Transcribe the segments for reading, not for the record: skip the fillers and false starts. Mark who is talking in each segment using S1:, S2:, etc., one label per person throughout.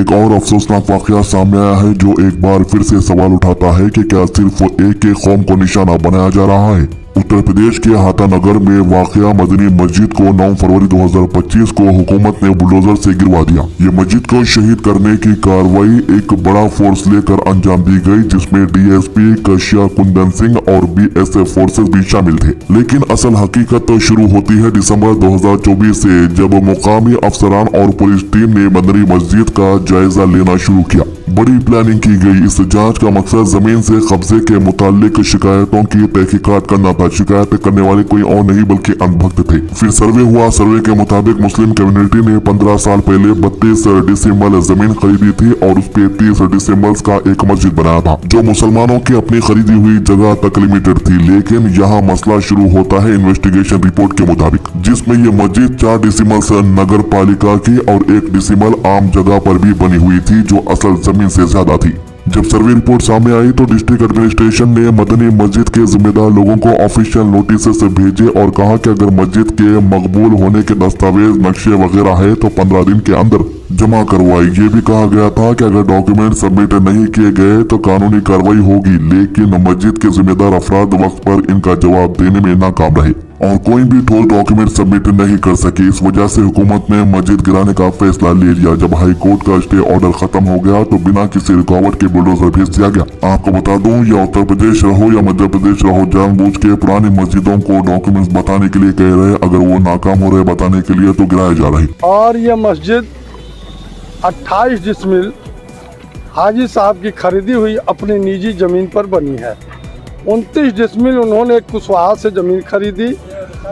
S1: एक और अफसोसनाक वाकया सामने आया है जो एक बार फिर से सवाल उठाता है कि क्या सिर्फ एक ही कौम को निशाना बनाया जा रहा है। उत्तर प्रदेश के हाथानगर में वाकया मदनी मस्जिद को 9 फरवरी 2025 को हुकूमत ने बुलडोजर से गिरवा दिया। ये मस्जिद को शहीद करने की कार्रवाई एक बड़ा फोर्स लेकर अंजाम दी गई, जिसमें डीएसपी कशिया कुंदन सिंह और बीएसएफ फोर्सेस भी शामिल थे। लेकिन असल हकीकत तो शुरू होती है दिसंबर 2024 से, जब मुकामी अफसरान और पुलिस टीम ने मदनी मस्जिद का जायजा लेना शुरू किया। बड़ी प्लानिंग की गई। इस जांच का मकसद जमीन से कब्जे के मुतालिक शिकायतों की तहकीकात करना था। शिकायत करने वाले कोई और नहीं बल्कि अंधभक्त थे। फिर सर्वे हुआ। सर्वे के मुताबिक मुस्लिम कम्युनिटी ने 15 साल पहले 32 डिसम्बर जमीन खरीदी थी और उस पे 30 डिसम्बर का एक मस्जिद बनाया था, जो मुसलमानों की अपनी खरीदी हुई जगह तक लिमिटेड थी। लेकिन यहाँ मसला शुरू होता है इन्वेस्टिगेशन रिपोर्ट के मुताबिक, जिसमें ये मस्जिद 4 डिसम्बर नगर पालिका की और 1 डिसम्बर आम जगह पर भी बनी हुई थी, जो असल जमीन से ज्यादा थी। जब सर्वे रिपोर्ट सामने आई तो डिस्ट्रिक्ट एडमिनिस्ट्रेशन ने मदनी मस्जिद के जिम्मेदार लोगों को ऑफिशियल नोटिस भेजे और कहा कि अगर मस्जिद के मकबूल होने के दस्तावेज, नक्शे वगैरह है तो 15 दिन के अंदर जमा करवाई। ये भी कहा गया था कि अगर डॉक्यूमेंट सबमिट नहीं किए गए तो कानूनी कार्रवाई होगी। लेकिन मस्जिद के जिम्मेदार अफराद वक्त पर इनका जवाब देने में नाकाम रहे और कोई भी ठोस डॉक्यूमेंट सबमिट नहीं कर सके। इस वजह से हुकूमत ने मस्जिद गिराने का फैसला ले लिया। जब हाई कोर्ट का स्टे ऑर्डर खत्म हो गया तो बिना किसी रुकावट के बुलडोजर भेज दिया गया। आपको बता दूं, या उत्तर प्रदेश रहो या मध्य प्रदेश रहो, जानबूझ के पुरानी मस्जिदों को डॉक्यूमेंट्स बताने के लिए कह रहे, अगर वो नाकाम हो रहे बताने के लिए तो गिराया जा रही।
S2: और ये मस्जिद 28 डिसमिल हाजी साहब की खरीदी हुई अपनी निजी जमीन पर बनी है। 29 डिसमिल उन्होंने कुशवाहा से जमीन खरीदी,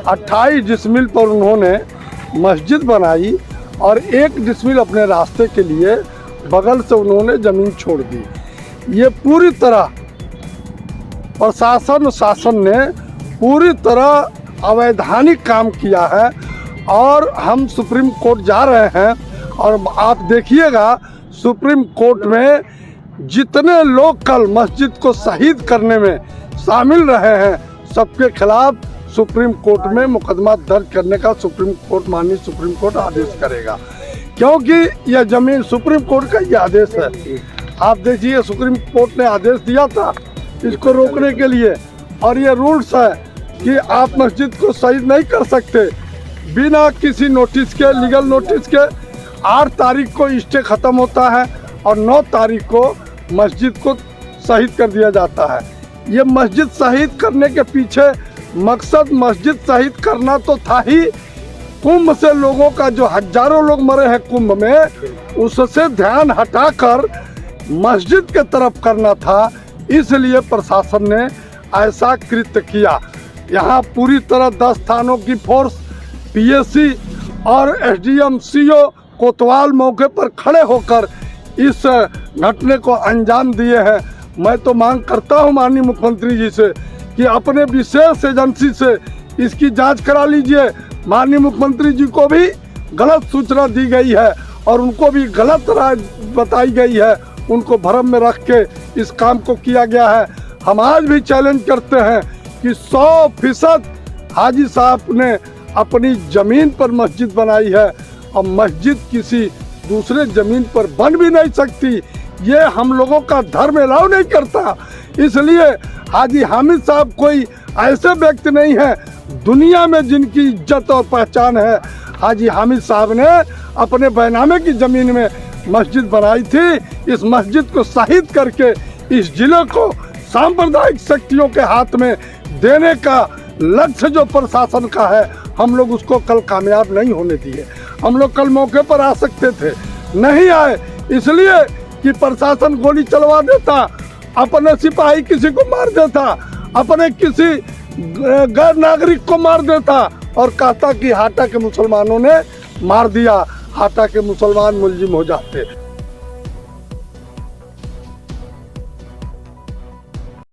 S2: 28 डिसमिल पर उन्होंने मस्जिद बनाई और 1 डिसमिल अपने रास्ते के लिए बगल से उन्होंने ज़मीन छोड़ दी। ये पूरी तरह प्रशासन शासन ने पूरी तरह अवैधानिक काम किया है और हम सुप्रीम कोर्ट जा रहे हैं और आप देखिएगा सुप्रीम कोर्ट में जितने लोग कल मस्जिद को शहीद करने में शामिल रहे हैं सबके खिलाफ सुप्रीम कोर्ट में मुकदमा दर्ज करने का माननीय सुप्रीम कोर्ट आदेश करेगा, क्योंकि यह जमीन सुप्रीम कोर्ट का ये आदेश है। आप देखिए सुप्रीम कोर्ट ने आदेश दिया था इसको रोकने के लिए और ये रूल्स है कि आप मस्जिद को शहीद नहीं कर सकते बिना किसी नोटिस के, लीगल नोटिस के। 8 तारीख को स्टे ख़त्म होता है और 9 तारीख को मस्जिद को शहीद कर दिया जाता है। ये मस्जिद शहीद करने के पीछे मकसद मस्जिद शहीद करना तो था ही, कुंभ से लोगों का जो हजारों लोग मरे हैं कुंभ में, उससे ध्यान हटाकर मस्जिद के तरफ करना था। इसलिए प्रशासन ने ऐसा कृत्य किया। यहाँ पूरी तरह 10 थानों की फोर्स, पीएससी और एसडीएम सीओ कोतवाल मौके पर खड़े होकर इस घटने को अंजाम दिए हैं। मैं तो मांग करता हूं माननीय मुख्यमंत्री जी से कि अपने विशेष एजेंसी से इसकी जांच करा लीजिए। माननीय मुख्यमंत्री जी को भी गलत सूचना दी गई है और उनको भी गलत राय बताई गई है, उनको भ्रम में रख के इस काम को किया गया है। हम आज भी चैलेंज करते हैं कि 100% हाजी साहब ने अपनी ज़मीन पर मस्जिद बनाई है और मस्जिद किसी दूसरे ज़मीन पर बन भी नहीं सकती। ये हम लोगों का धर्म अलाउ नहीं करता। इसलिए हाजी हामिद साहब कोई ऐसे व्यक्ति नहीं है दुनिया में जिनकी इज्जत और पहचान है। हाजी हामिद साहब ने अपने बैनामे की ज़मीन में मस्जिद बनाई थी। इस मस्जिद को शहीद करके इस जिले को सांप्रदायिक शक्तियों के हाथ में देने का लक्ष्य जो प्रशासन का है, हम लोग उसको कल कामयाब नहीं होने दिए। हम लोग कल मौके पर आ सकते थे, नहीं आए, इसलिए कि प्रशासन गोली चलवा देता, अपने सिपाही किसी को मार देता, अपने किसी गैर नागरिक को मार देता और कहता कि हाटा के मुसलमानों ने मार दिया, हाटा के मुसलमान मुलजिम हो जाते।